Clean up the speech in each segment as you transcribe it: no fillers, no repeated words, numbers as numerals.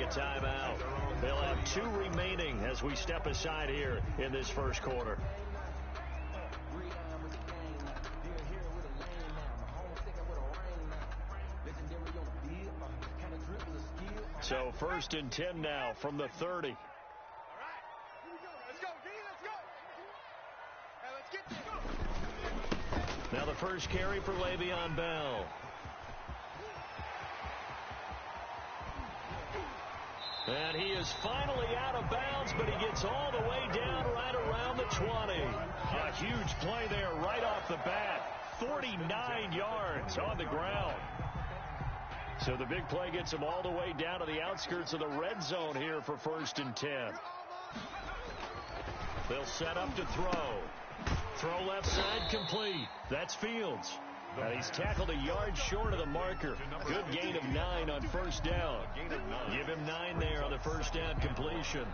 a timeout. They'll have 2 remaining as we step aside here in this first quarter. So 1st and 10 now from the 30. All right. Here we go. Let's go, D. Let's go. Hey, let's get this. Now the first carry for Le'Veon Bell. And he is finally out of bounds, but he gets all the way down right around the 20. A huge play there right off the bat. 49 yards on the ground. So the big play gets him all the way down to the outskirts of the red zone here for 1st and 10. They'll set up to throw. Throw left side complete. That's Fields. And he's tackled a yard short of the marker. Good gain of 9 on 1st down. Give him 9 there on the 1st down completion.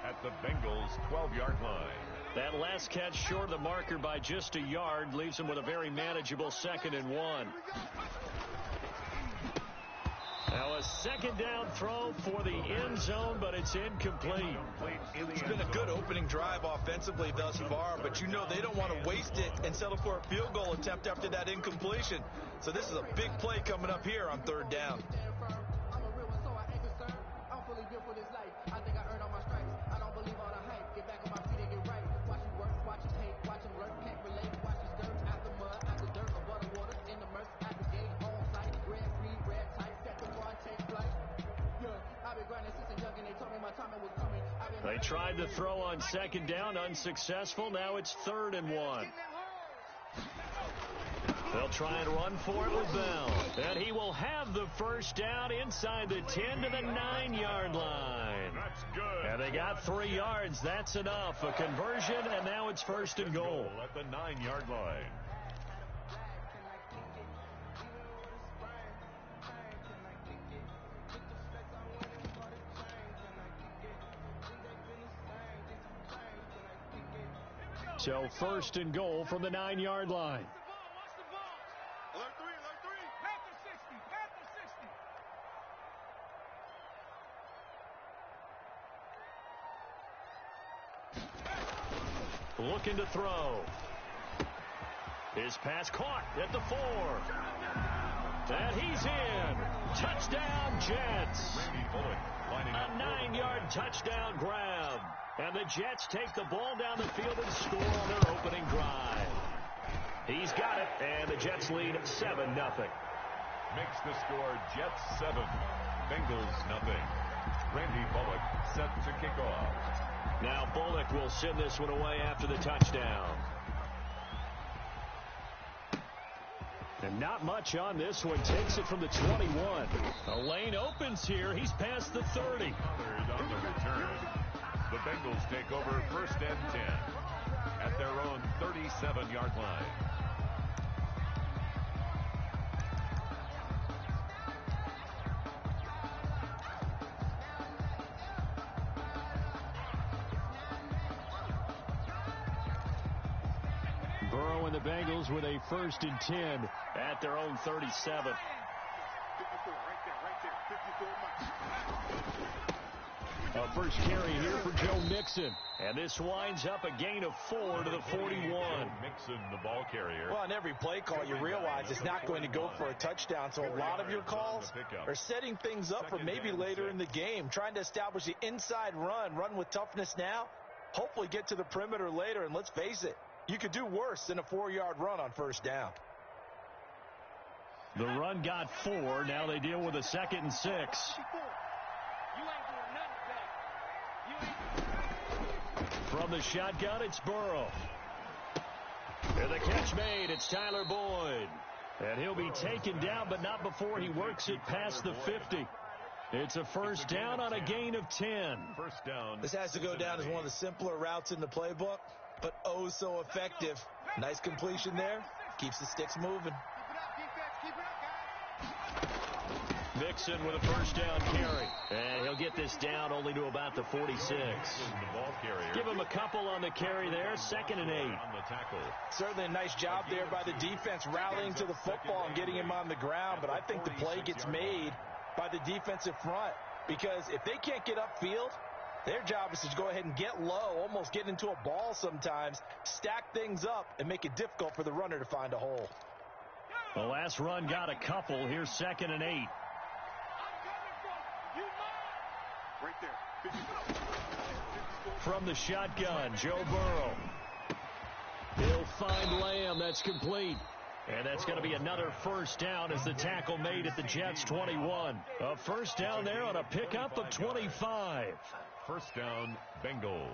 At the Bengals' 12-yard line. That last catch short of the marker by just a yard leaves him with a very manageable 2nd and 1. Now a 2nd down throw for the end zone, but it's incomplete. It's been a good opening drive offensively thus far, but you know they don't want to waste it and settle for a field goal attempt after that incompletion. So this is a big play coming up here on 3rd down. They tried to throw on 2nd down, unsuccessful. Now it's 3rd and 1. They'll try and run for it with Bell. And he will have the 1st down inside the 10 to the 9-yard line. That's good. And they got 3 yards. That's enough. A conversion, and now it's 1st and goal. At the 9-yard line. So 1st and goal from the 9-yard line. Alert 3, alert 3. Panther 60, Panther 60. Looking to throw. His pass caught at the 4. And he's in. Touchdown, Jets. A 9-yard touchdown grab. And the Jets take the ball down the field and score on their opening drive. He's got it, and the Jets lead 7-0. Makes the score Jets 7, Bengals 0. Randy Bullock set to kick off. Now Bullock will send this one away after the touchdown. And not much on this one. Takes it from the 21. A lane opens here. He's past the 30. On the return. The Bengals take over 1st and 10 at their own 37-yard line. Burrow and the Bengals with a 1st and 10 at their own 37. 54, right there, 54 A first carry here for Joe Mixon. And this winds up a gain of 4 to the 41. Mixon, the ball carrier. Well, on every play call, you realize it's not going to go for a touchdown. So a lot of your calls are setting things up for maybe later in the game, trying to establish the inside run with toughness now, hopefully get to the perimeter later. And let's face it, you could do worse than a 4-yard run on 1st down. The run got 4. Now they deal with a 2nd and 6. From the shotgun, it's Burrow. And the catch made. It's Tyler Boyd. And he'll be taken down, but not before he works it past the 50. It's a 1st down on a gain of 10. 1st down. This has to go down as one of the simpler routes in the playbook, but oh so effective. Nice completion there. Keeps the sticks moving. Mixon with a 1st down carry. And he'll get this down only to about the 46. Give him a couple on the carry there. 2nd and 8. On the tackle. Certainly a nice job there by the defense rallying to the football and getting him on the ground, but I think the play gets made by the defensive front. because if they can't get upfield, their job is to go ahead and get low, almost get into a ball sometimes, stack things up, and make it difficult for the runner to find a hole. The last run got a couple. Here's 2nd and 8. Right there. 54. From the shotgun, Joe Burrow. He'll find Lamb. That's complete. And that's going to be another first down as the tackle made at the Jets' 21. A first down there on a pickup of 25. First down, Bengals.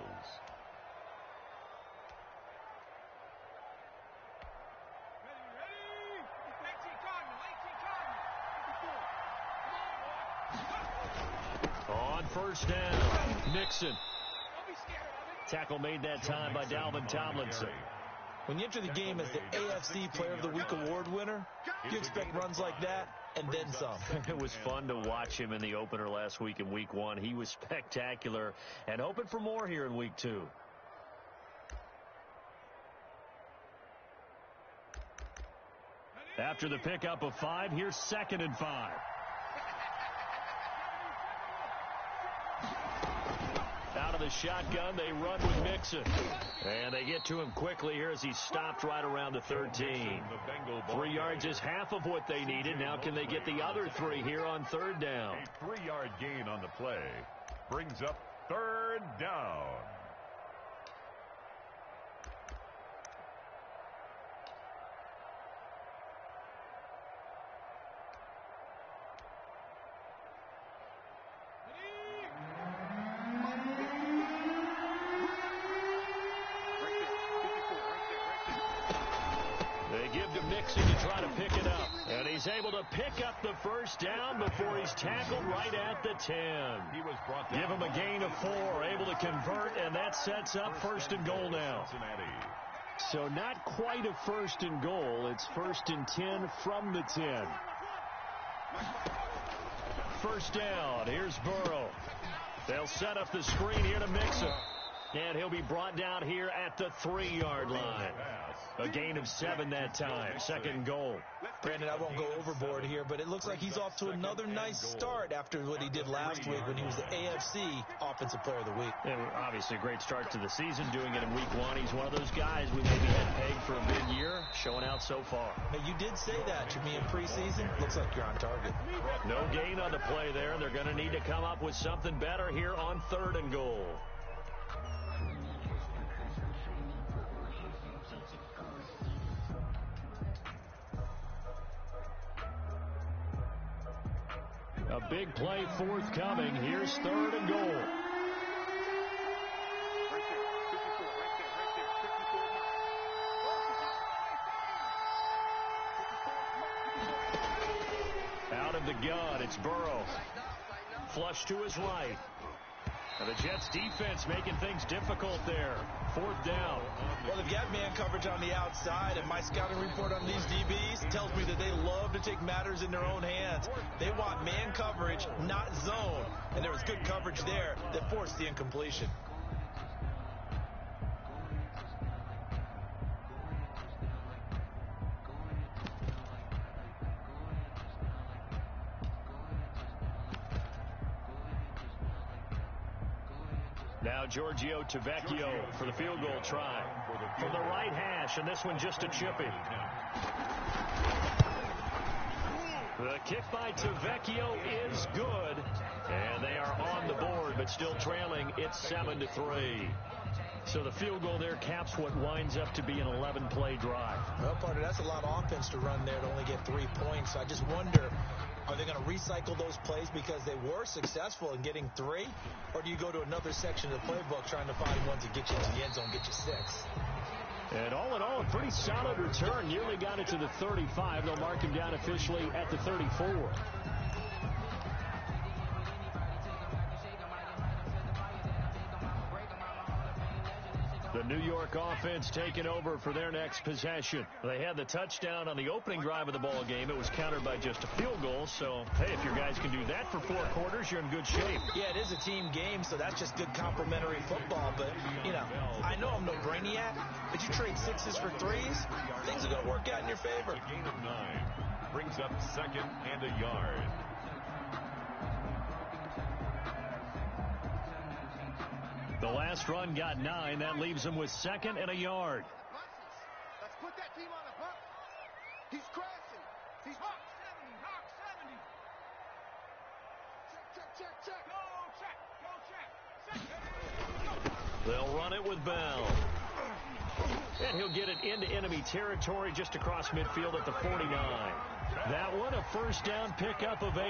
On first down, Nixon. Tackle made that time by Dalvin Tomlinson. When you enter the game as the AFC Player of the Week award winner, you expect runs like that and then some. It was fun to watch him in the opener last week in Week 1. He was spectacular and hoping for more here in Week 2. After the pickup of 5, here's 2nd and 5. Out of the shotgun, they run with Mixon. And they get to him quickly here as he stopped right around the 13. 3 yards is half of what they needed. Now can they get the other 3 here on 3rd down? A 3-yard gain on the play brings up 3rd down. Able to pick up the first down before he's tackled right at the 10. Give him a gain of 4, able to convert, and that sets up 1st and goal now. So not quite a 1st and goal. It's 1st and 10 from the 10. First down. Here's Burrow. They'll set up the screen here to Mixon. And he'll be brought down here at the 3-yard line. A gain of 7 that time. 2nd and goal. Brandon, I won't go overboard here, but it looks like he's off to another nice start after what he did last week when he was the AFC Offensive Player of the Week. And obviously a great start to the season, doing it in Week 1. He's one of those guys we maybe had pegged for a big year, showing out so far. Now, you did say that to me in preseason. Looks like you're on target. No gain on the play there. They're going to need to come up with something better here on 3rd and goal. A big play forthcoming. Here's 3rd and goal. Out of the gun, it's Burrow. Flush to his right. And the Jets defense making things difficult there. 4th down. Well, they've got man coverage on the outside, and my scouting report on these DBs tells me that they love to take matters in their own hands. They want man coverage, not zone. And there was good coverage there that forced the incompletion. Now Giorgio Tavecchio for the field goal try. From the right hash, and this one just a chipping. The kick by Tavecchio is good. And they are on the board, but still trailing. It's 7-3. So the field goal there caps what winds up to be an 11-play drive. Well, partner, that's a lot of offense to run there to only get 3 points. I just wonder, are they going to recycle those plays because they were successful in getting 3? Or do you go to another section of the playbook trying to find ones that get you into the end zone, get you 6? And all in all, a pretty solid return. Nearly got it to the 35. They'll mark him down officially at the 34. The New York offense taking over for their next possession. They had the touchdown on the opening drive of the ball game. It was countered by just a field goal. So, hey, if your guys can do that for 4 quarters, you're in good shape. Yeah, it is a team game, so that's just good complimentary football. But, you know, I know I'm no brainiac, but you trade 6s for 3s, things are going to work out in your favor. A gain of 9 brings up 2nd and a yard. The last run got 9. That leaves him with 2nd and a yard. Let's put that team on a bump. He's crashing. He's Hawk 70. Hawk 70. Check. Go check. They'll run it with Bell. And he'll get it into enemy territory just across midfield at the 49. That one, a first down pickup of 8.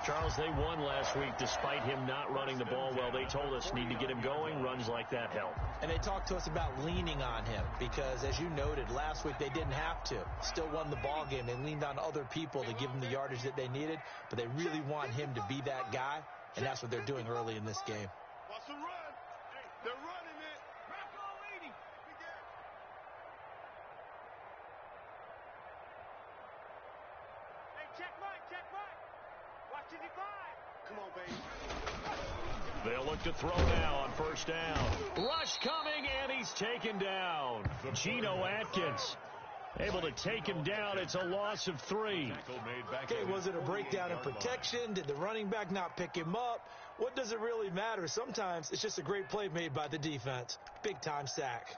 Charles, they won last week despite him not running the ball well. They told us need to get him going. Runs like that help. And they talked to us about leaning on him because, as you noted, last week they didn't have to. Still won the ball game. They leaned on other people to give them the yardage that they needed, but they really want him to be that guy, and that's what they're doing early in this game. Watch the run. They're running it. Rocco leading. Hey, check Mike. Watch the divide. Come on, baby. They'll look to throw now on first down. Rush coming, and he's taken down. Geno Atkins able to take him down. It's a loss of 3. Okay, was it a breakdown in protection? Did the running back not pick him up? What does it really matter? Sometimes it's just a great play made by the defense. Big-time sack.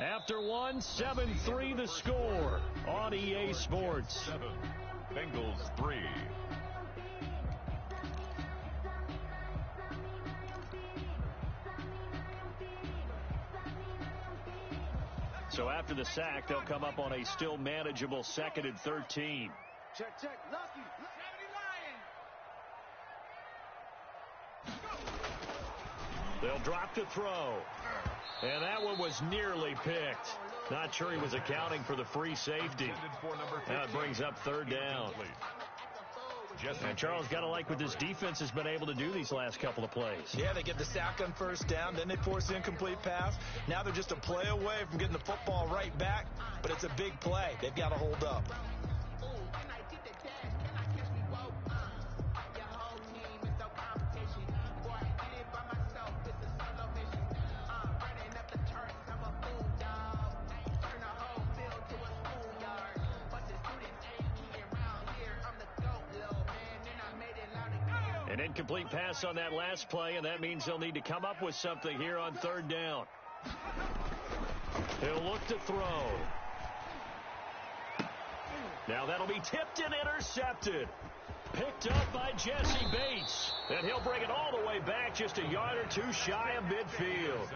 After 1, 7-3 the score on EA Sports. 7, Bengals 3. So after the sack, they'll come up on a still manageable 2nd and 13. Check. Lucky. 70 Lion. They'll drop to throw. And that one was nearly picked. Not sure he was accounting for the free safety. Now it brings up 3rd down. And Charles, got to like what this defense has been able to do these last couple of plays. Yeah, they get the sack on first down, then they force the incomplete pass. Now they're just a play away from getting the football right back, but it's a big play. They've got to hold up. An incomplete pass on that last play, and that means they'll need to come up with something here on 3rd down. He'll look to throw. Now that'll be tipped and intercepted. Picked up by Jesse Bates. And he'll bring it all the way back just a yard or 2 shy of midfield.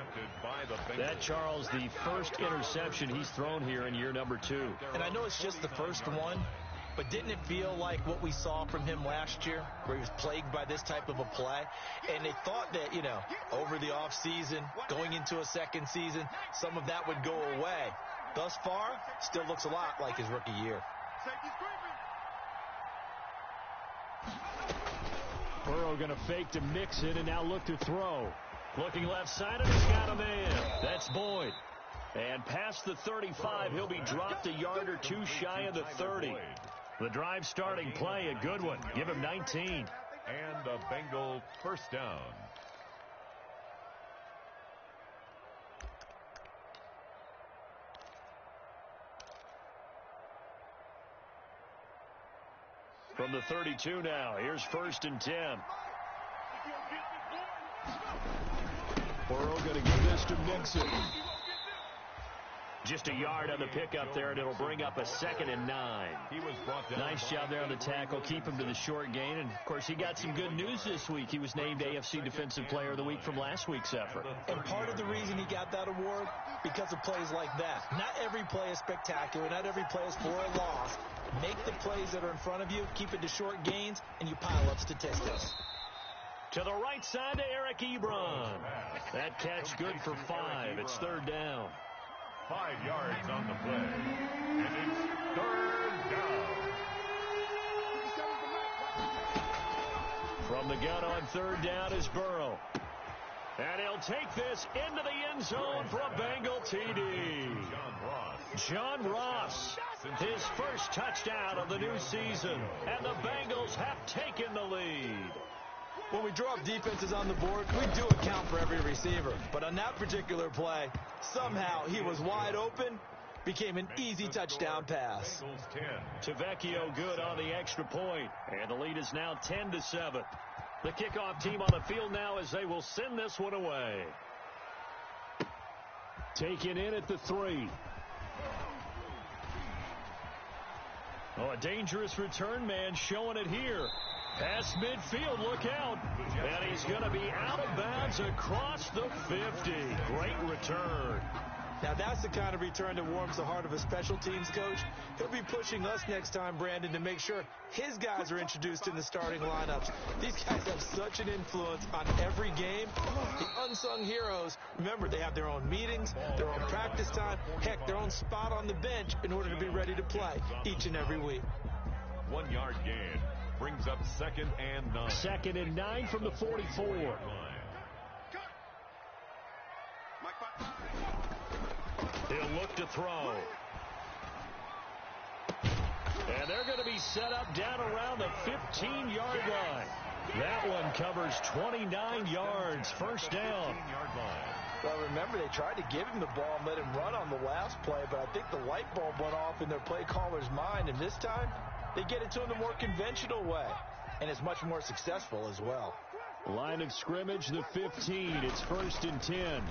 That, Charles, the first interception he's thrown here in year number 2. And I know it's just the first one, but didn't it feel like what we saw from him last year, where he was plagued by this type of a play? And they thought that, over the offseason, going into a second season, some of that would go away. Thus far, still looks a lot like his rookie year. Burrow going to fake to mix it and now look to throw. Looking left-sided, he's got a man. That's Boyd. And past the 35, he'll be dropped a yard or 2 shy of the 30. The drive starting play, a good one. Give him 19. And a Bengal first down. From the 32 now, here's 1st and 10. Burrow going to give this to Mixon. Just a yard on the pickup there, and it'll bring up a 2nd and 9. He was brought down. Nice job there on the tackle. Keep him to the short gain. And, of course, he got some good news this week. He was named AFC Defensive Player of the Week from last week's effort. And part of the reason he got that award, because of plays like that. Not every play is spectacular. Not every play is for a loss. Make the plays that are in front of you, keep it to short gains, and you pile up statistics. To the right side to Eric Ebron. That catch good for 5. It's 3rd down. 5 yards on the play. And it's 3rd down. From the gun on 3rd down is Burrow. And he'll take this into the end zone for a Bengal TD. John Ross, his first touchdown of the new season. And the Bengals have taken the lead. When we draw up defenses on the board, we do account for every receiver. But on that particular play, somehow he was wide open, became an easy touchdown pass. Tavecchio good on the extra point, and the lead is now 10-7. The kickoff team on the field now as they will send this one away. Taken in at the 3. Oh, a dangerous return man showing it here. Past midfield, look out. And he's going to be out of bounds across the 50. Great return. Now, that's the kind of return that warms the heart of a special teams coach. He'll be pushing us next time, Brandon, to make sure his guys are introduced in the starting lineups. These guys have such an influence on every game. The unsung heroes, remember, they have their own meetings, their own practice time, heck, their own spot on the bench in order to be ready to play each and every week. 1 yard gain brings up 2nd and 9. 2nd and 9 from the 44. He'll look to throw. And they're going to be set up down around the 15-yard line. That one covers 29 yards. First down. Well, remember, they tried to give him the ball and let him run on the last play, but I think the light bulb went off in their play caller's mind, and this time they get it to him the more conventional way, and it's much more successful as well. Line of scrimmage, the 15. It's 1st and 10.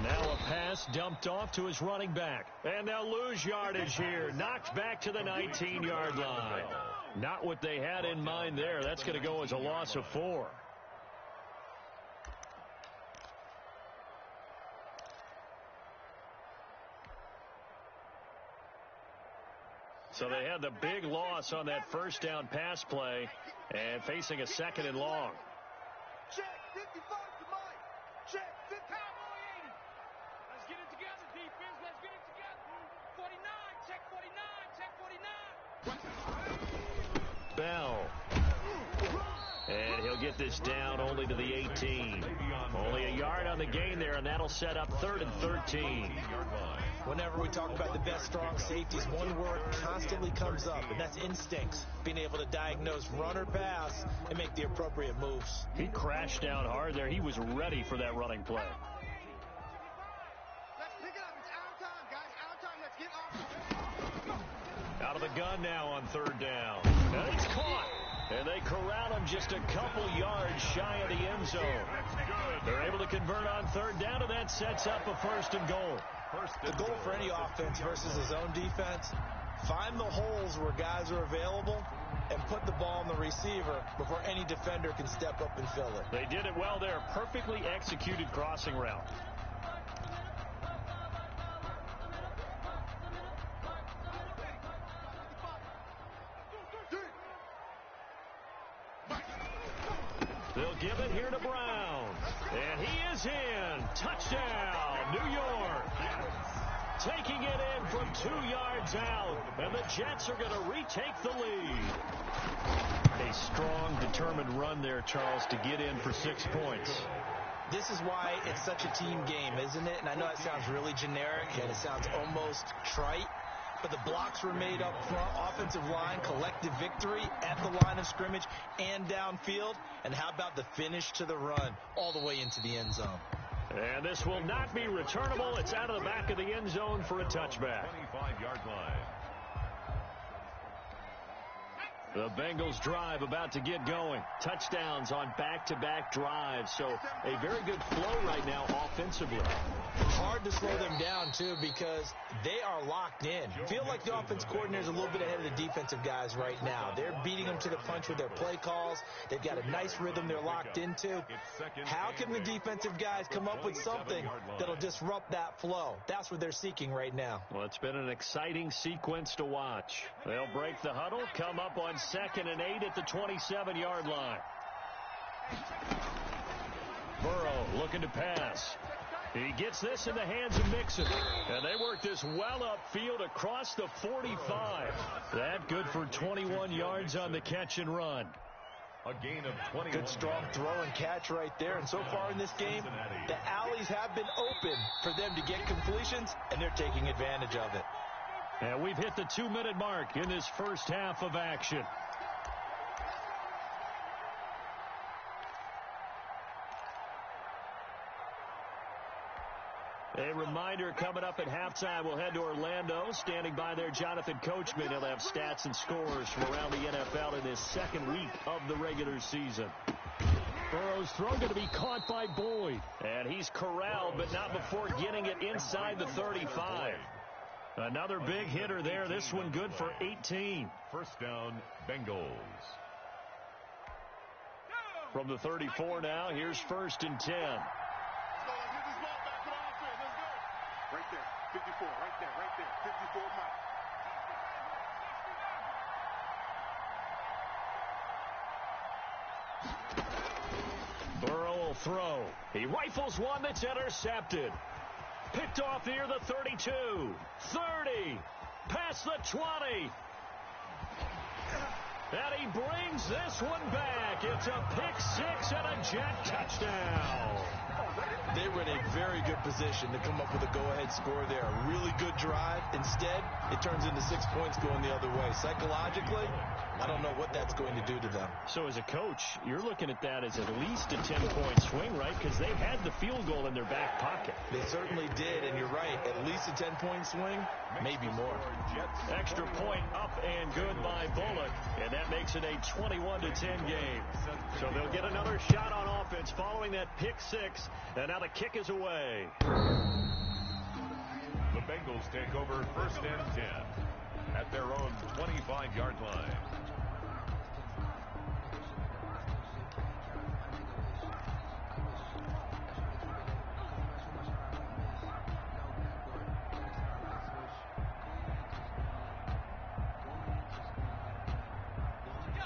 Now a pass dumped off to his running back. And they'll lose yardage here. Knocked back to the 19-yard line. Not what they had in mind there. That's going to go as a loss of 4. So they had the big loss on that first down pass play and facing a 2nd and long. Check 55 to Mike. Check 50. Let's get it together, defense. Let's get it together. 49. Check 49. Check 49. Bell. And he'll get this down only to the 18. Only a yard on the gain there, and that'll set up 3rd and 13. Whenever we talk about the best strong safeties, one word constantly comes up, and that's instincts. Being able to diagnose run or pass and make the appropriate moves. He crashed down hard there. He was ready for that running play. Let's pick it up. It's our time, guys. Our time. Let's get off. Out of the gun now on 3rd down. And he's caught. And they corral him just a couple yards shy of the end zone. They're able to convert on 3rd down, and that sets up a 1st and goal. The goal for any offense versus his own defense, find the holes where guys are available and put the ball on the receiver before any defender can step up and fill it. They did it well there. Perfectly executed crossing route. They'll give it here to Brown. And he is in. Touchdown, New York. Taking it in from 2 yards out. And the Jets are going to retake the lead. A strong, determined run there, Charles, to get in for 6 points. This is why it's such a team game, isn't it? And I know it sounds really generic and it sounds almost trite, but the blocks were made up front, offensive line, collective victory at the line of scrimmage and downfield. And how about the finish to the run all the way into the end zone? And this will not be returnable. It's out of the back of the end zone for a touchback. 25-yard line. The Bengals drive about to get going. Touchdowns on back-to-back drives. So a very good flow right now offensively. Hard to slow them down, too, because they are locked in. Feel like the offense coordinator is a little bit ahead of the defensive guys right now. They're beating them to the punch with their play calls. They've got a nice rhythm they're locked into. How can the defensive guys come up with something that'll disrupt that flow? That's what they're seeking right now. Well, it's been an exciting sequence to watch. They'll break the huddle, come up on 2nd and 8 at the 27-yard line. Burrow looking to pass. He gets this in the hands of Mixon. And they work this well upfield across the 45. That good for 21 yards on the catch and run. A gain of 20. Good strong throw and catch right there. And so far in this game, the alleys have been open for them to get completions, and they're taking advantage of it. And we've hit the 2-minute mark in this first half of action. A reminder coming up at half. halftime, we'll head to Orlando. Standing by there, Jonathan Coachman. He'll have stats and scores from around the NFL in his second week of the regular season. Burrow's throw going to be caught by Boyd. And he's corralled, but not before getting it inside the 35. Another big hitter there. This one good for 18. First down, Bengals. From the 34 now, here's 1st and 10. Right there, 54, right there, 54 Mike. Burrow will throw. He rifles one that's intercepted. Picked off near the 32, 30, past the 20. And he brings this one back. It's a pick-6 and a Jet touchdown. They were in a very good position to come up with a go-ahead score there. A really good drive. Instead, it turns into 6 points going the other way. Psychologically, I don't know what that's going to do to them. So as a coach, you're looking at that as at least a 10-point swing, right? Because they had the field goal in their back pocket. They certainly did, and you're right. At least a 10-point swing, maybe more. Extra point up and good by Bullock, and that makes it a 21-10 game. So they'll get another shot on offense following that pick-6, and now the kick is away. The Bengals take over 1st and 10 at their own 25-yard line.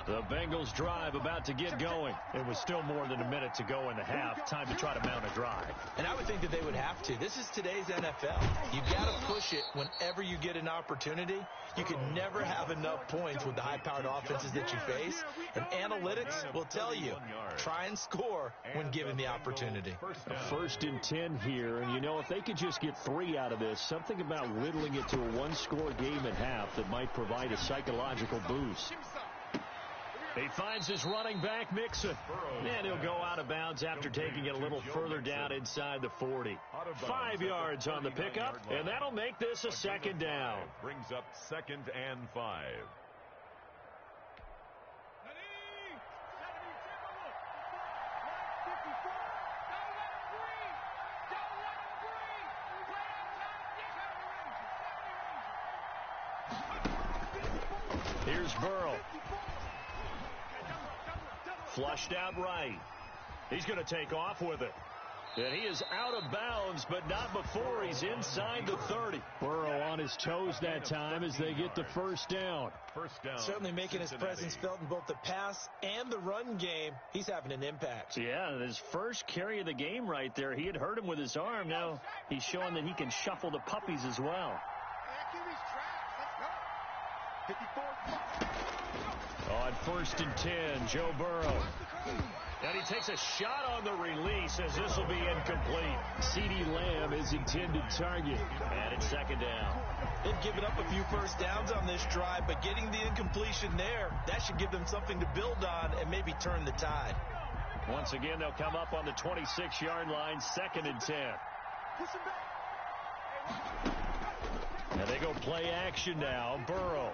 The Bengals drive about to get going. It was still more than a minute to go in the half. Time to try to mount a drive. And I would think that they would have to. This is today's NFL. You got to push it whenever you get an opportunity. You can never have enough points with the high-powered offenses that you face. And analytics will tell you, try and score when given the opportunity. A 1st and 10 here. And, you know, if they could just get 3 out of this, something about whittling it to a one-score game at half that might provide a psychological boost. He finds his running back, Mixon. And he'll go out of bounds after taking it a little further down inside the 40. 5 yards on the pickup, and that'll make this a 2nd down. Brings up 2nd and 5. Here's Burrow. Flushed out right. He's going to take off with it. And he is out of bounds, but not before he's inside the 30. Burrow on his toes that time as they get the 1st down. Certainly making his presence felt in both the pass and the run game. He's having an impact. Yeah, his first carry of the game right there. He had hurt him with his arm. Now he's showing that he can shuffle the puppies as well. On 1st and 10, Joe Burrow. And he takes a shot on the release as this will be incomplete. CeeDee Lamb is intended target. And it's 2nd down. They've given up a few first downs on this drive, but getting the incompletion there, that should give them something to build on and maybe turn the tide. Once again, they'll come up on the 26-yard line, 2nd and 10. And they go play action now. Burrow.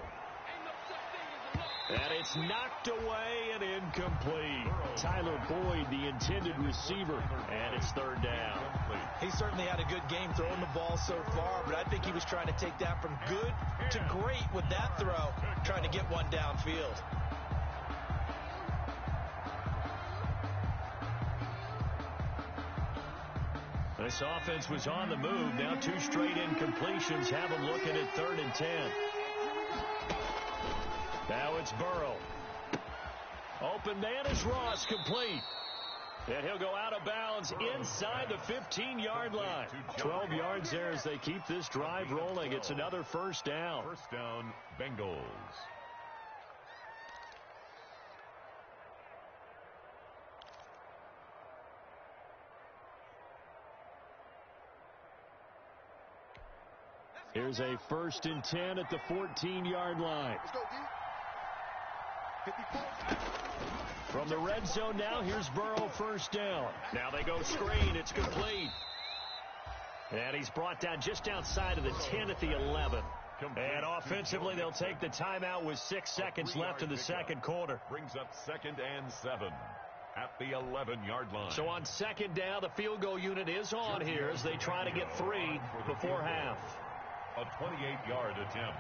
And it's knocked away and incomplete. Tyler Boyd, the intended receiver, and it's 3rd down. He certainly had a good game throwing the ball so far, but I think he was trying to take that from good to great with that throw, trying to get one downfield. This offense was on the move. Now 2 straight incompletions have them looking at 3rd and 10. Now it's Burrow. Open man is Ross, complete. And he'll go out of bounds inside the 15-yard line. 12 yards there as they keep this drive rolling. It's another 1st down. 1st down, Bengals. Here's a 1st and 10 at the 14-yard line. Let's go, D. 54. From the red zone now, here's Burrow, 1st down. Now they go screen. It's complete. And he's brought down just outside of the 10 at the 11. And offensively, they'll take the timeout with 6 seconds left in the second quarter. Brings up 2nd and 7 at the 11-yard line. So on 2nd down, the field goal unit is on here as they try to get 3 before half. A 28-yard attempt.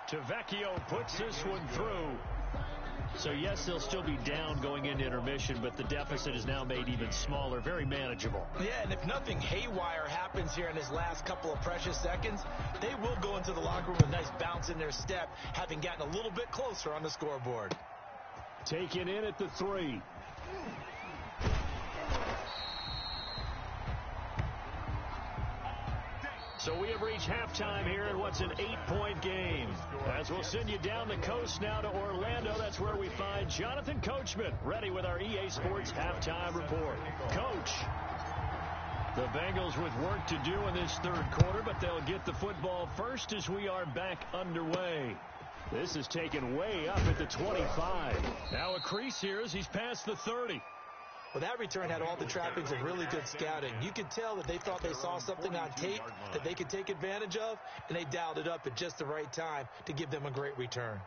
Tavecchio puts this one through. So, yes, they'll still be down going into intermission, but the deficit is now made even smaller, very manageable. Yeah, and if nothing haywire happens here in his last couple of precious seconds, they will go into the locker room with a nice bounce in their step, having gotten a little bit closer on the scoreboard. Taken in at the 3. So we have reached halftime here in what's an 8-point game. As we'll send you down the coast now to Orlando, that's where we find Jonathan Coachman, ready with our EA Sports halftime report. Coach, the Bengals with work to do in this third quarter, but they'll get the football first as we are back underway. This is taken way up at the 25. Now a crease here as he's past the 30. Well, that return had all the trappings of really good scouting. You could tell that they thought they saw something on tape that they could take advantage of, and they dialed it up at just the right time to give them a great return.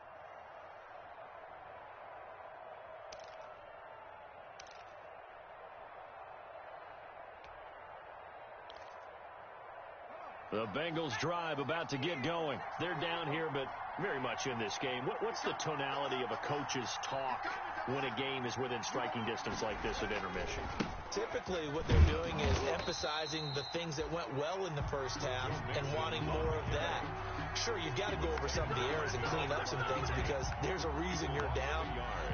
The Bengals drive about to get going. They're down here, but very much in this game. What's the tonality of a coach's talk when a game is within striking distance like this at intermission? Typically, what they're doing is emphasizing the things that went well in the first half and wanting more of that. Sure, you've got to go over some of the errors and clean up some things because there's a reason you're down.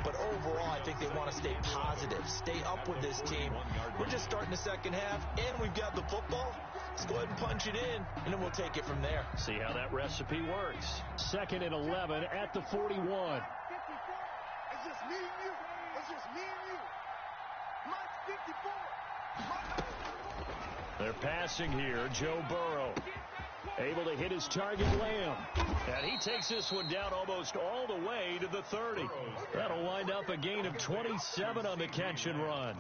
But overall, I think they want to stay positive, stay up with this team. We're just starting the second half, and we've got the football. Let's go ahead and punch it in, and then we'll take it from there. See how that recipe works. 2nd and 11 at the 41. 54. It's just me and you. It's just me and you. Mike 54. They're passing here. Joe Burrow able to hit his target, Lamb. And he takes this one down almost all the way to the 30. That'll wind up a gain of 27 on the catch and run.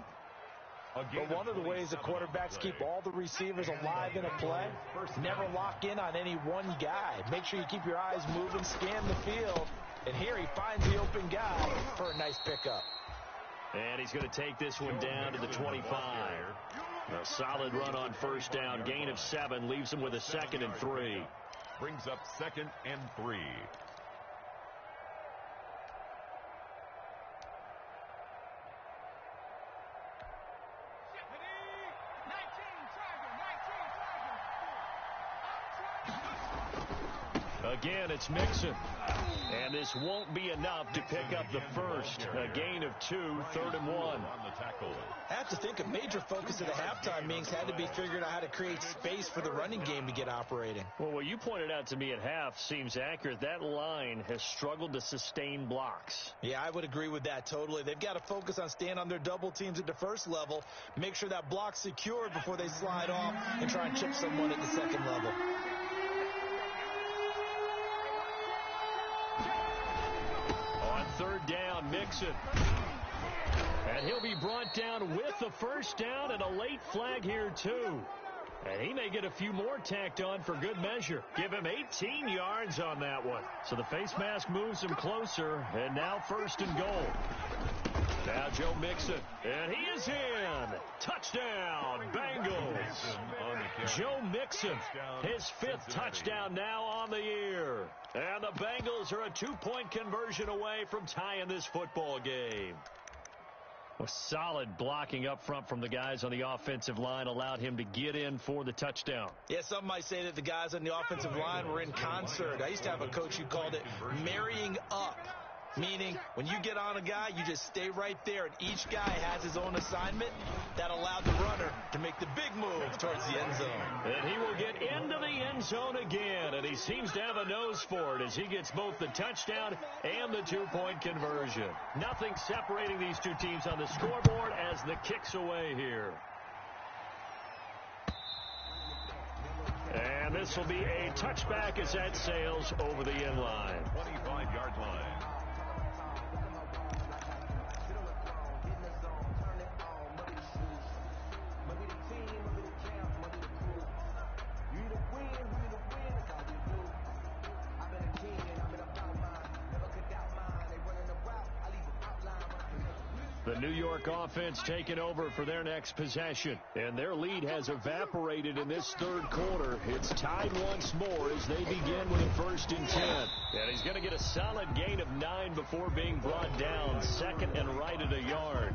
But one of the ways the quarterbacks keep all the receivers alive in a play, never lock in on any one guy. Make sure you keep your eyes moving, scan the field, and here he finds the open guy for a nice pickup. And he's going to take this one down to the 25. A solid run on first down, gain of 7, leaves him with a 2nd and 3. Brings up 2nd and 3. Again, it's Mixon. And this won't be enough to pick up the first. A gain of 2, 3rd and 1. I have to think a major focus of the halftime meetings had to be figuring out how to create space for the running game to get operating. Well, what you pointed out to me at half seems accurate. That line has struggled to sustain blocks. Yeah, I would agree with that totally. They've got to focus on staying on their double teams at the first level, make sure that block's secured before they slide off and try and chip someone at the second level. On 3rd down, Mixon. And he'll be brought down with the first down and a late flag here, too. And he may get a few more tacked on for good measure. Give him 18 yards on that one. So the face mask moves him closer, and now 1st and goal. Now Joe Mixon, and he is in. Touchdown, Bengals. Joe Mixon, his 5th touchdown now on the year. And the Bengals are a 2-point conversion away from tying this football game. Well, solid blocking up front from the guys on the offensive line allowed him to get in for the touchdown. Yeah, some might say that the guys on the offensive line were in concert. I used to have a coach who called it marrying up. Meaning, when you get on a guy, you just stay right there, and each guy has his own assignment. That allowed the runner to make the big move towards the end zone. And he will get into the end zone again, and he seems to have a nose for it as he gets both the touchdown and the 2-point conversion. Nothing separating these two teams on the scoreboard as the kick's away here. And this will be a touchback as that sails over the end line. 25-yard line. The New York offense taking over for their next possession. And their lead has evaporated in this third quarter. It's tied once more as they begin with a 1st and 10. And he's going to get a solid gain of 9 before being brought down. 2nd and right at a yard.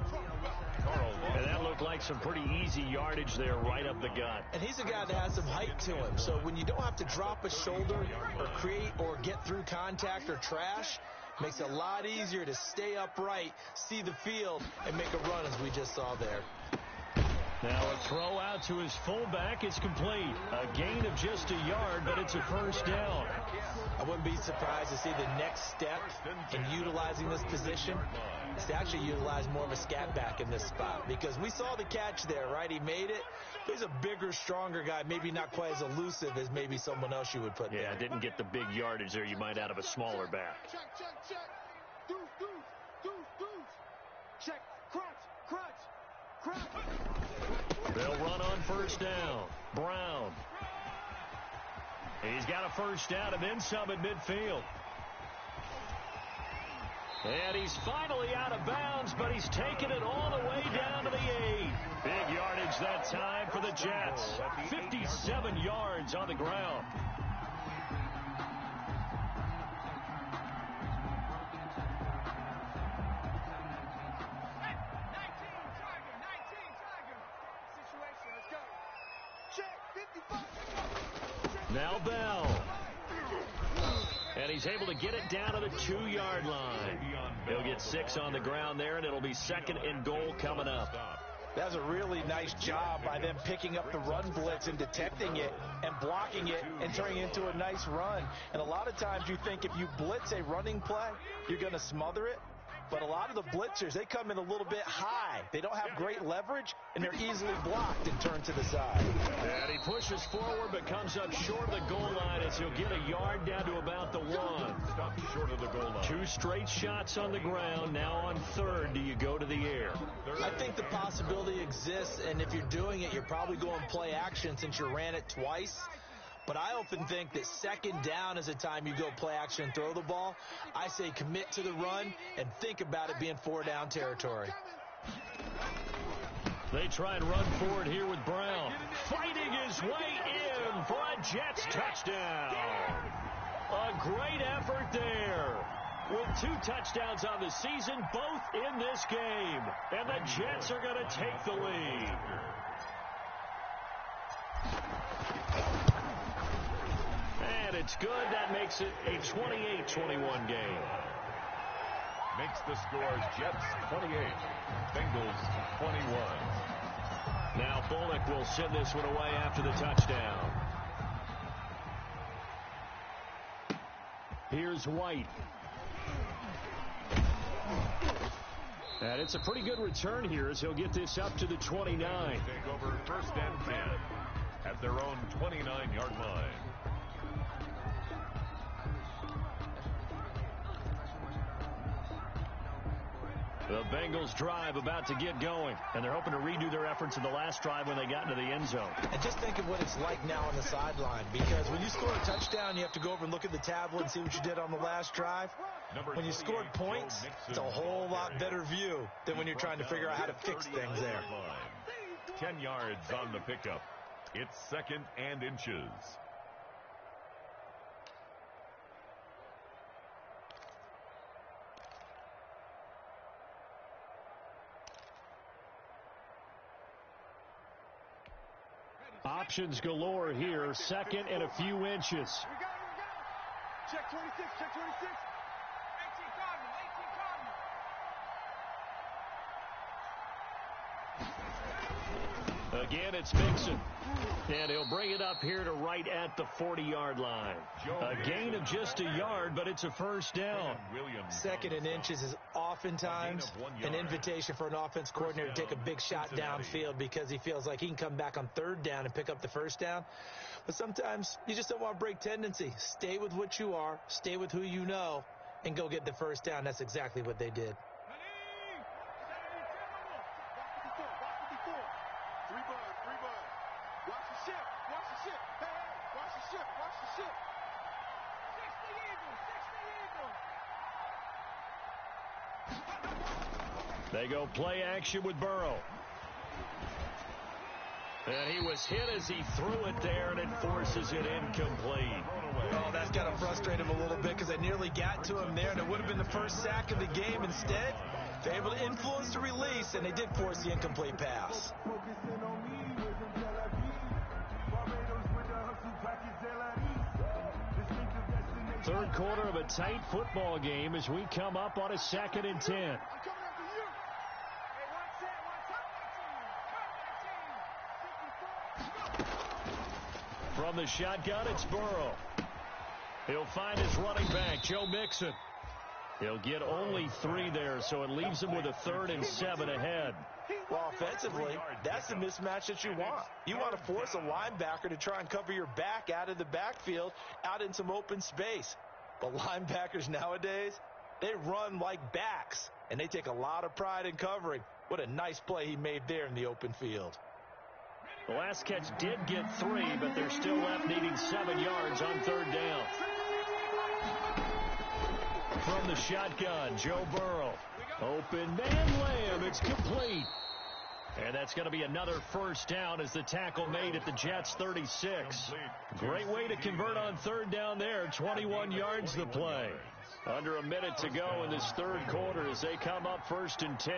And that looked like some pretty easy yardage there right up the gut. And he's a guy that has some height to him. So when you don't have to drop a shoulder or create or get through contact or trash, makes it a lot easier to stay upright, see the field, and make a run as we just saw there. Now a throw out to his fullback is complete. A gain of just a yard, but it's a 1st down. I wouldn't be surprised to see the next step in utilizing this position is to actually utilize more of a scat back in this spot, because we saw the catch there, right? He made it. He's a bigger, stronger guy, maybe not quite as elusive as maybe someone else you would put there. Yeah, didn't get the big yardage there you might out of a smaller back. Check. Deuce. Check. Crunch. They'll run on 1st down. Brown. He's got a 1st down and then some at midfield. And he's finally out of bounds, but he's taken it all the way down to the 8. Big yardage that time for the Jets. 57 yards on the ground. Now Bell. And he's able to get it down to the 2-yard line. He'll get 6 on the ground there, and it'll be 2nd and goal coming up. That was a really nice job by them picking up the run blitz and detecting it and blocking it and turning it into a nice run. And a lot of times you think if you blitz a running play, you're going to smother it. But a lot of the blitzers, they come in a little bit high. They don't have great leverage, and they're easily blocked and turned to the side. And he pushes forward but comes up short of the goal line as he'll get a yard down to about the 1. Stop short of the goal line. 2 straight shots on the ground. Now on 3rd, do you go to the air? I think the possibility exists, and if you're doing it, you're probably going play action since you ran it twice. But I often think that 2nd down is a time you go play action and throw the ball. I say commit to the run and think about it being 4-down territory. They try and run forward here with Brown. Fighting his way in for a Jets touchdown. A great effort there. With 2 touchdowns on the season, both in this game. And the Jets are going to take the lead. And it's good. That makes it a 28-21 game. Makes the scores Jets 28, Bengals 21. Now Bullock will send this one away after the touchdown. Here's White. And it's a pretty good return here as he'll get this up to the 29. Take over 1st and 10 at their own 29-yard line. The Bengals drive about to get going, and they're hoping to redo their efforts in the last drive when they got into the end zone. And just think of what it's like now on the sideline, because when you score a touchdown, you have to go over and look at the tablet and see what you did on the last drive. When you scored points, it's a whole lot better view than when you're trying to figure out how to fix things there. 10 yards on the pickup. It's 2nd and inches. Options galore here. 2nd and a few inches. We got it. Check 26. 18 Cardinal. Again, it's Mixon. And he'll bring it up here to right at the 40-yard line. A gain of just a yard, but it's a 1st down. 2nd and inches is oftentimes an invitation for an offense coordinator to take a big shot downfield because he feels like he can come back on 3rd down and pick up the 1st down. But sometimes you just don't want to break tendency. Stay with what you are, stay with who you know, and go get the 1st down. That's exactly what they did. They go play action with Burrow. And he was hit as he threw it there, and it forces it incomplete. Oh, that's got to frustrate him a little bit because I nearly got to him there, and it would have been the first sack of the game. Instead, they're able to influence the release, and they did force the incomplete pass. Third quarter of a tight football game as we come up on a 2nd and 10. From the shotgun, it's Burrow. He'll find his running back, Joe Mixon. He'll get only 3 there, so it leaves him with a 3rd and 7 ahead. Well, offensively, that's the mismatch that you want. You want to force a linebacker to try and cover your back out of the backfield, out in some open space. But linebackers nowadays, they run like backs, and they take a lot of pride in covering. What a nice play he made there in the open field. The last catch did get 3, but they're still left needing 7 yards on 3rd down. From the shotgun, Joe Burrow. Open man Lamb. It's complete. And that's going to be another 1st down as the tackle made at the Jets' 36. Great way to convert on 3rd down there. 21 yards the play. Under a minute to go in this 3rd quarter as they come up 1st and 10.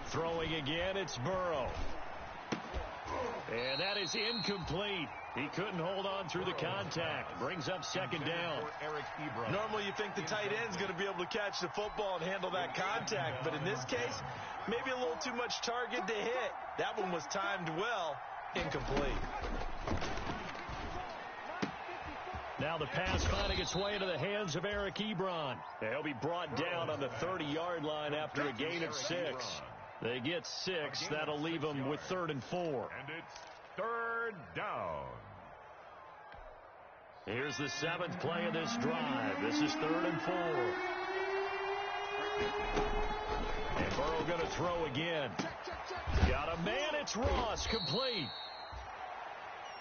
Throwing again, it's Burrow. And that is incomplete. He couldn't hold on through the contact. Brings up 2nd down. Normally you think the tight end's going to be able to catch the football and handle that contact. But in this case, maybe a little too much target to hit. That one was timed well. Incomplete. Now the pass finding its way into the hands of Eric Ebron. He'll be brought down on the 30-yard line after a gain of 6. They get 6. That'll leave them with 3rd and 4. And it's 3rd down. Here's the 7th play of this drive. This is 3rd and 4. And Burrow going to throw again. Got a man. It's Ross. Complete.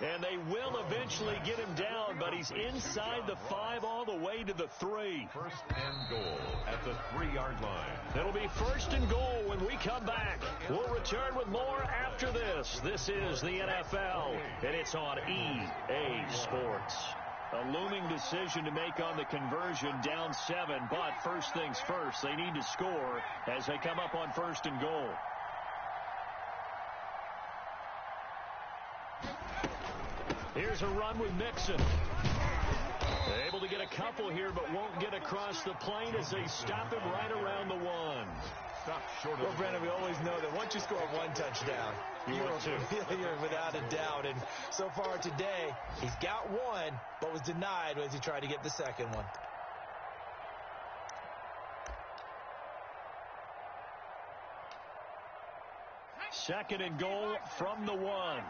And they will eventually get him down, but he's inside the 5 all the way to the 3. 1st and goal at the 3-yard line. It'll be 1st and goal when we come back. We'll return with more after this. This is the NFL, and it's on EA Sports. A looming decision to make on the conversion, down 7, but first things first, they need to score as they come up on 1st and goal. Here's a run with Mixon. Able to get a couple here, but won't get across the plane as they stop him right around the 1. Stop short of. Well, Brandon, we always know that once you score 1 touchdown, you're without a doubt. And so far today, he's got 1, but was denied as he tried to get the 2nd one. Second and goal from the 1.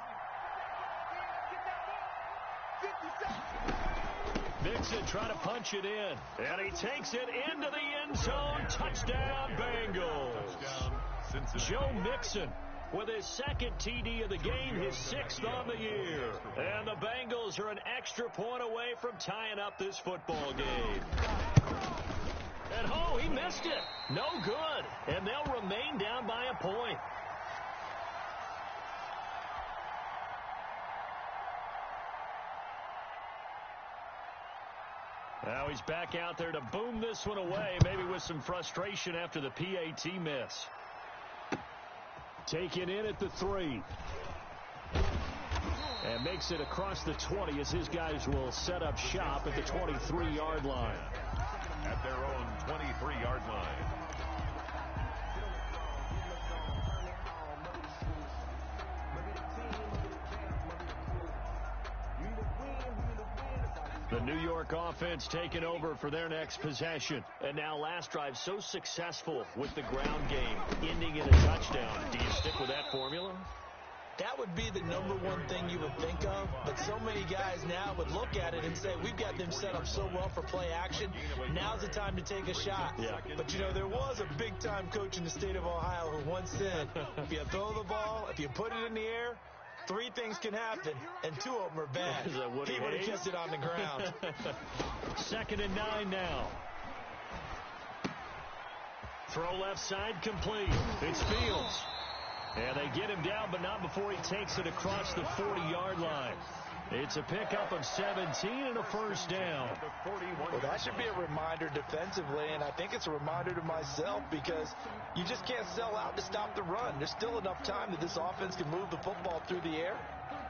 Mixon trying to punch it in. And he takes it into the end zone. Touchdown, Bengals. Joe Mixon with his 2nd TD of the game, his 6th on the year. And the Bengals are an extra point away from tying up this football game. And oh, he missed it. No good. And they'll remain down by a point. Now he's back out there to boom this one away, maybe with some frustration after the PAT miss. Taken in at the 3. And makes it across the 20 as his guys will set up shop at the 23-yard line. At their own 23-yard line. The New York offense taking over for their next possession. And now last drive so successful with the ground game, ending in a touchdown. Do you stick with that formula? That would be the number one thing you would think of, but so many guys now would look at it and say, we've got them set up so well for play action, now's the time to take a shot. Yeah. But, you know, there was a big-time coach in the state of Ohio who once said, if you throw the ball, if you put it in the air, 3 things can happen, and 2 of them are bad. He would have kissed it on the ground. 2nd and 9 now. Throw left side complete. It's Fields. And they get him down, but not before he takes it across the 40-yard line. It's a pickup of 17 and a first down. Well, that should be a reminder defensively, and I think it's a reminder to myself because you just can't sell out to stop the run. There's still enough time that this offense can move the football through the air,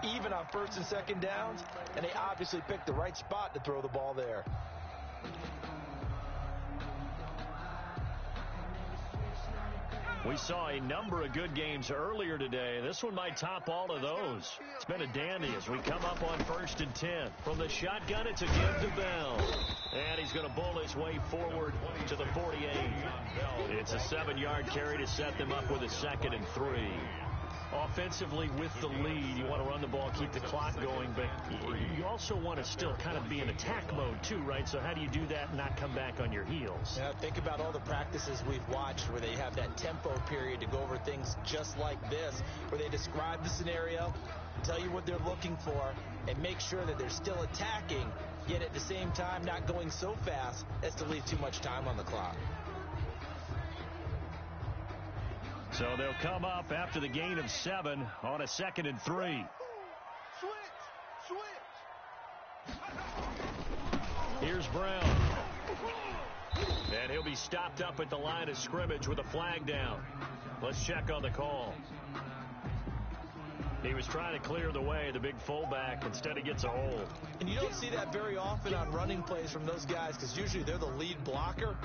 even on first and second downs, and they obviously picked the right spot to throw the ball there. We saw a number of good games earlier today. This one might top all of those. It's been a dandy as we come up on 1st and 10. From the shotgun, it's a give to Bell. And he's going to bull his way forward to the 48. It's a 7-yard carry to set them up with a 2nd and 3. Offensively with the lead, you want to run the ball, keep the clock going, but you also want to still kind of be in attack mode too, right? So how do you do that and not come back on your heels? Yeah, think about all the practices we've watched where they have that tempo period to go over things just like this, where they describe the scenario, tell you what they're looking for, and make sure that they're still attacking, yet at the same time not going so fast as to leave too much time on the clock. So they'll come up after the gain of 7 on a 2nd and 3. Switch. Here's Brown. And he'll be stopped up at the line of scrimmage with a flag down. Let's check on the call. He was trying to clear the way, the big fullback. Instead, he gets a hold. And you don't see that very often on running plays from those guys because usually they're the lead blocker.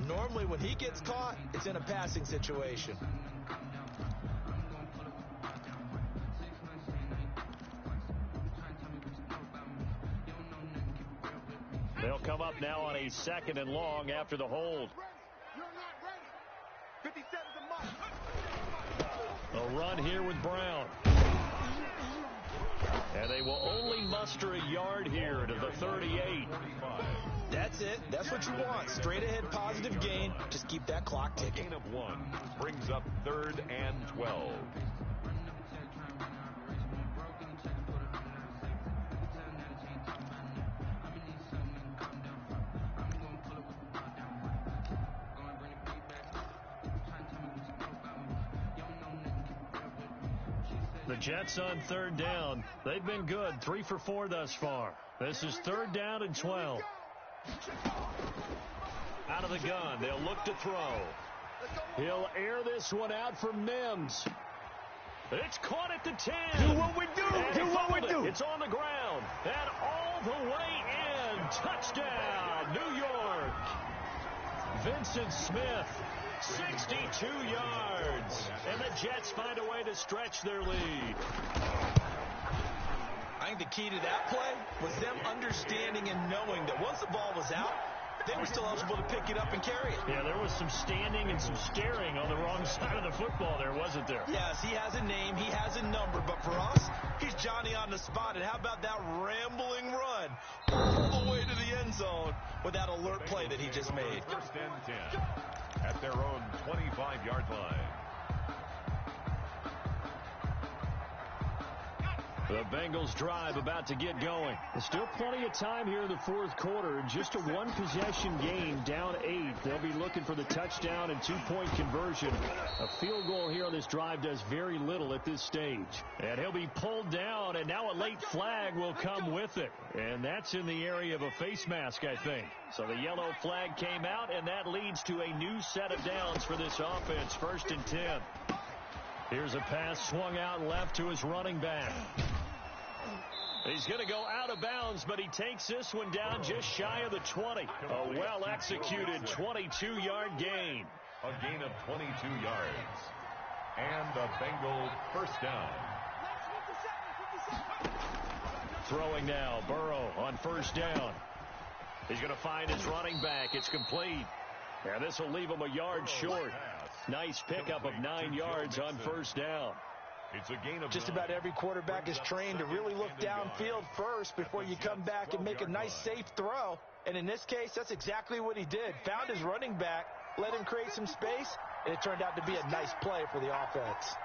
Normally, when he gets caught, it's in a passing situation. They'll come up now on a 2nd and long after the hold. You're not ready. 57's a mark. A run here with Brown. And they will only muster a yard here to the 38. That's it. That's what you want. Straight ahead positive gain. Just keep that clock ticking. A gain of 1 brings up 3rd and 12. The Jets on 3rd down. They've been good. 3 for 4 thus far. This is 3rd down and 12. Out of the gun. They'll look to throw. He'll air this one out for Mims. It's caught at the 10. Do what we do. Do what we do. It's on the ground. And all the way in. Touchdown, New York. Vincent Smith. 62 yards. And the Jets find a way to stretch their lead. I think the key to that play was them understanding and knowing that once the ball was out, they were still eligible to pick it up and carry it. Yeah, there was some standing and some staring on the wrong side of the football there, wasn't there? Yes, he has a name, he has a number, but for us, he's Johnny on the spot. And how about that rambling run all the way to the end zone with that alert play that he just made? 1st and 10 at their own 25-yard line. The Bengals drive about to get going. There's still plenty of time here in the 4th quarter. Just a 1-possession game, down 8. They'll be looking for the touchdown and 2-point conversion. A field goal here on this drive does very little at this stage. And he'll be pulled down, and now a late flag will come with it. And that's in the area of a face mask, I think. So the yellow flag came out, and that leads to a new set of downs for this offense. 1st and 10. Here's a pass swung out left to his running back. He's going to go out of bounds, but he takes this one down just shy of the 20. A well-executed 22-yard gain. A gain of 22 yards. And the Bengals 1st down. Throwing now, Burrow on 1st down. He's going to find his running back. It's complete. And this will leave him a yard short. Nice pickup of 9 yards on 1st down. It's a gain of Just about every quarterback is trained to really look downfield first before you come back and make a nice safe throw. And in this case, that's exactly what he did. Found his running back, let him create some space, and it turned out to be a nice play for the offense.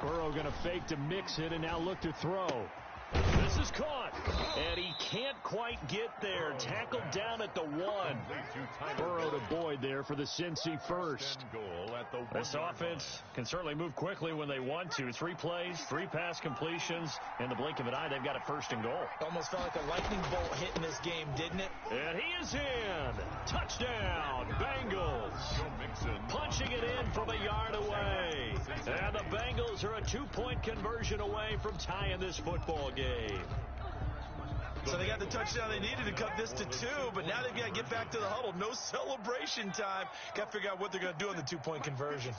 Burrow going to fake to mix it and now look to throw. This This is caught. And he can't quite get there. Tackled down at the 1. Burrow to Boyd there for the Cincy first. This offense can certainly move quickly when they want to. 3 plays, 3 pass completions. In the blink of an eye, they've got a 1st and goal. Almost felt like a lightning bolt hit in this game, didn't it? And he is in. Touchdown, Bengals. Punching it in from a yard away. And the Bengals are a 2-point conversion away from tying this football game. So they got the touchdown they needed to cut this to 2, but now they've got to get back to the huddle. No celebration time. Got to figure out what they're going to do on the 2-point conversion.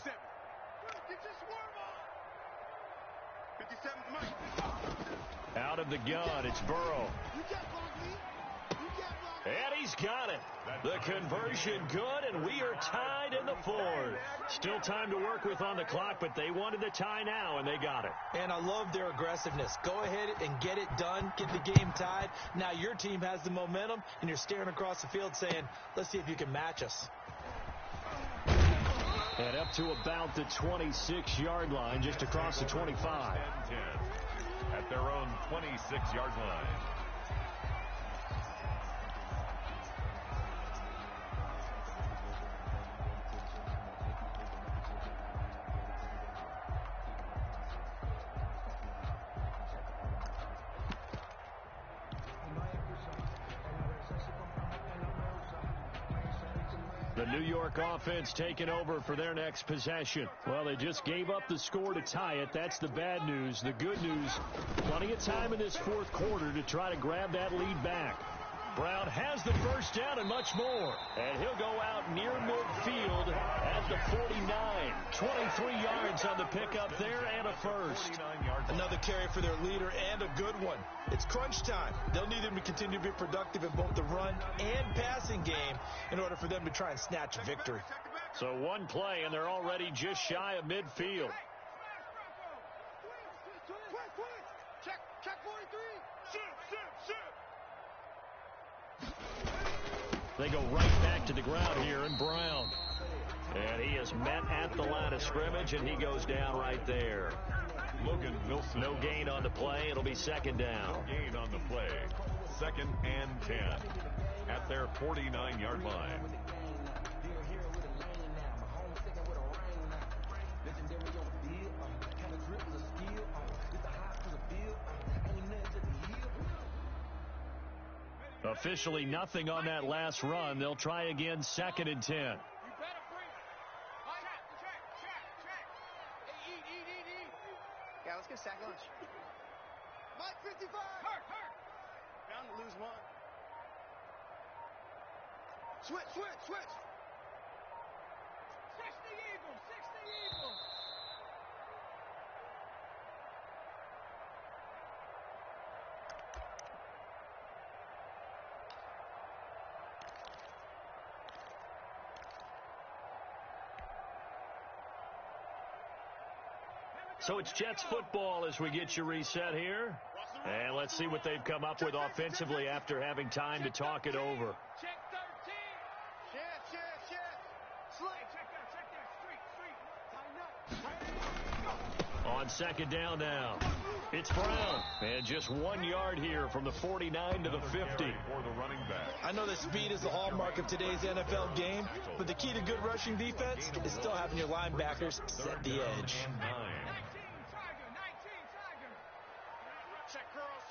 Out of the gun, it's Burrow. And he's got it. The conversion good, and we are tied in the 4th. Still time to work with on the clock, but they wanted the tie now, and they got it. And I love their aggressiveness. Go ahead and get it done. Get the game tied. Now your team has the momentum, and you're staring across the field saying, let's see if you can match us. And up to about the 26-yard line, just across the 25. 10 at their own 26-yard line. The New York offense taking over for their next possession. Well, they just gave up the score to tie it. That's the bad news. The good news, plenty of time in this 4th quarter to try to grab that lead back. Brown has the 1st down and much more. And he'll go out near midfield at the 49. 23 yards on the pickup there and a 1st. Another carry for their leader and a good one. It's crunch time. They'll need him to continue to be productive in both the run and passing game in order for them to try and snatch a victory. So 1 play, and they're already just shy of midfield. Check 43. Sit. They go right back to the ground here, and Brown. And he is met at the line of scrimmage, and he goes down right there. Logan Wilson. No gain on the play. It'll be 2nd down. No gain on the play. 2nd and 10 at their 49-yard line. Officially nothing on that last run. They'll try again, 2nd and 10. You better bring. Check. Eat. Yeah, let's get a sack lunch. Mike 55. Hurt. Bound to lose 1. Switch. 6 the Eagles. So it's Jets football as we get you reset here. And let's see what they've come up with offensively after having time to talk it over. Check 13. Check. Slide. Check that. On 2nd down now, it's Brown. And just 1 yard here from the 49 to the 50. For the running back. I know that speed is the hallmark of today's NFL game, but the key to good rushing defense is still having your linebackers set the edge. 19 Tiger. Check curls.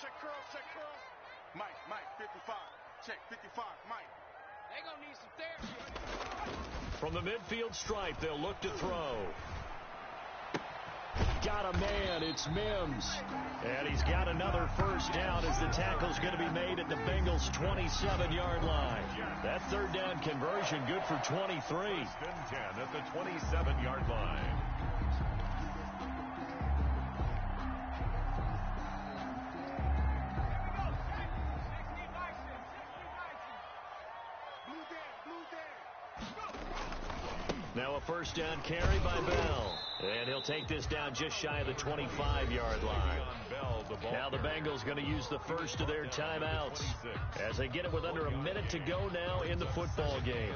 Mike, 55. Check 55, Mike. They gonna need some therapy. From the midfield stripe, they'll look to throw. Got a man, it's Mims. And he's got another 1st down as the tackle's going to be made at the Bengals' 27-yard line. That 3rd down conversion good for 23. 1st and 10 at the 27-yard line. Now a 1st down carry by Bell. And he'll take this down just shy of the 25-yard line. Now the Bengals going to use the 1st of their timeouts as they get it with under a minute to go now in the football game.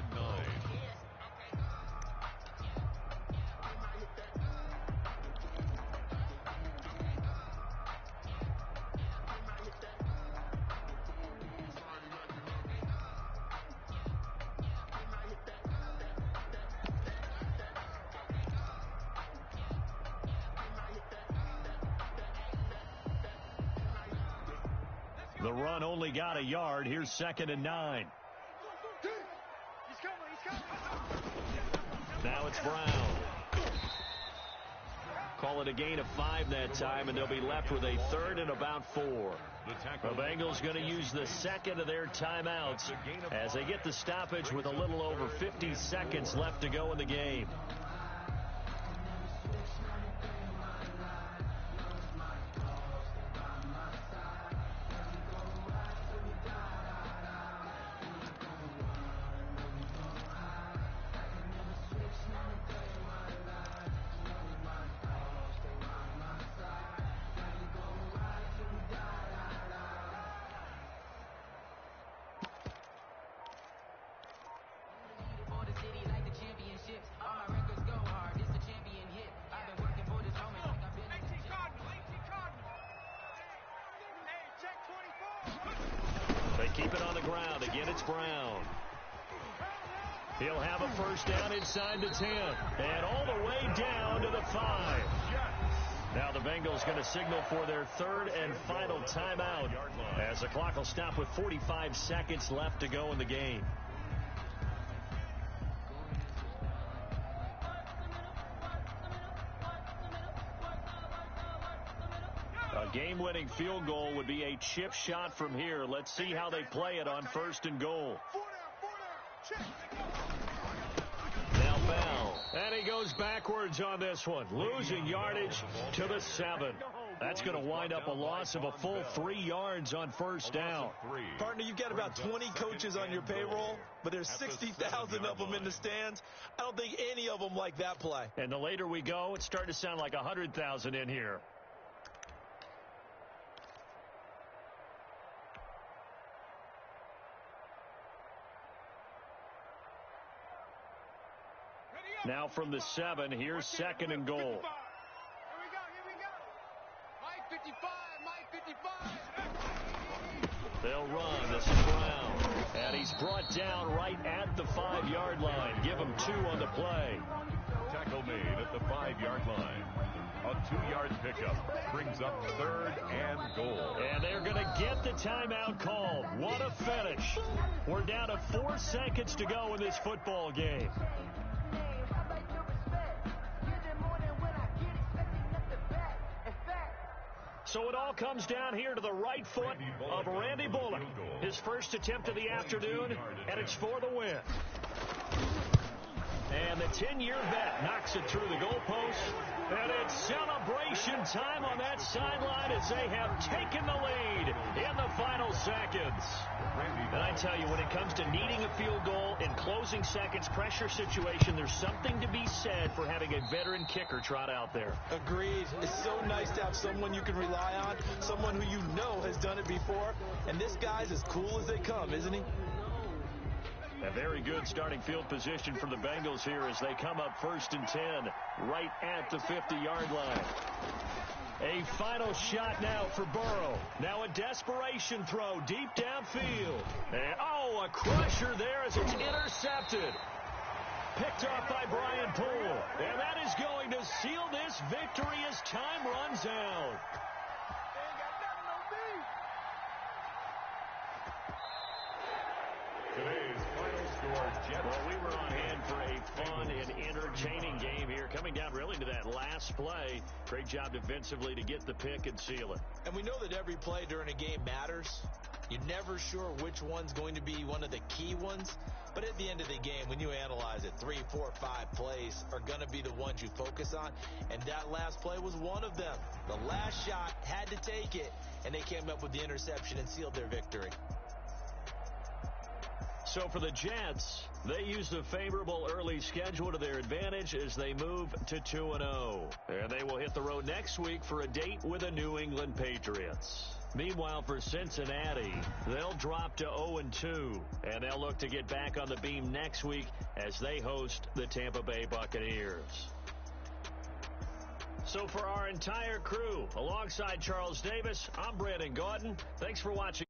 The run only got a yard. Here's 2nd and 9. Now it's Brown. Call it a gain of 5 that time, and they'll be left with a 3rd and about 4. The Bengals going to use the 2nd of their timeouts as they get the stoppage with a little over 50 seconds left to go in the game. They keep it on the ground. Again, it's Brown. He'll have a first down inside the 10. And all the way down to the 5. Now the Bengals going to signal for their 3rd and final timeout as the clock will stop with 45 seconds left to go in the game. A game-winning field goal would be a chip shot from here. Let's see how they play it on 1st and goal. Now Bell. And he goes backwards on this one, losing yardage to the 7. That's going to wind up a loss of a full 3 yards on 1st down. Partner, you've got about 20 coaches on your payroll, but there's 60,000 of them in the stands. I don't think any of them like that play. And the later we go, it's starting to sound like 100,000 in here. Now from the 7, here's 2nd and goal. Here we go. Mike 55, Mike 55. They'll run. This is Brown. And he's brought down right at the 5-yard line. Give him 2 on the play. Tackle made at the 5-yard line. A 2-yard pickup brings up 3rd and goal. And they're going to get the timeout called. What a finish. We're down to 4 seconds to go in this football game. So it all comes down here to the right foot of Randy Bullock. His first attempt of the afternoon, and it's for the win. And the 10-year vet knocks it through the goalpost. And it's celebration time on that sideline as they have taken the lead in the final seconds. And I tell you, when it comes to needing a field goal in closing seconds, pressure situation, there's something to be said for having a veteran kicker trot out there. Agreed. It's so nice to have someone you can rely on, someone who you know has done it before. And this guy's as cool as they come, isn't he? A very good starting field position for the Bengals here as they come up 1st and 10 right at the 50-yard line. A final shot now for Burrow. Now a desperation throw deep downfield. And, a crusher there as it's intercepted. Picked off by Brian Poole. And that is going to seal this victory as time runs out. Today's final score, Jets. Well, we were on hand for a fun and entertaining game here. Coming down really to that last play. Great job defensively to get the pick and seal it. And we know that every play during a game matters. You're never sure which one's going to be one of the key ones. But at the end of the game, when you analyze it, 3, 4, 5 plays are going to be the ones you focus on. And that last play was one of them. The last shot had to take it, and they came up with the interception and sealed their victory. So for the Jets, they used a favorable early schedule to their advantage as they move to 2-0. And they will hit the road next week for a date with the New England Patriots. Meanwhile, for Cincinnati, they'll drop to 0-2, and they'll look to get back on the beam next week as they host the Tampa Bay Buccaneers. So for our entire crew, alongside Charles Davis, I'm Brandon Gaudin. Thanks for watching.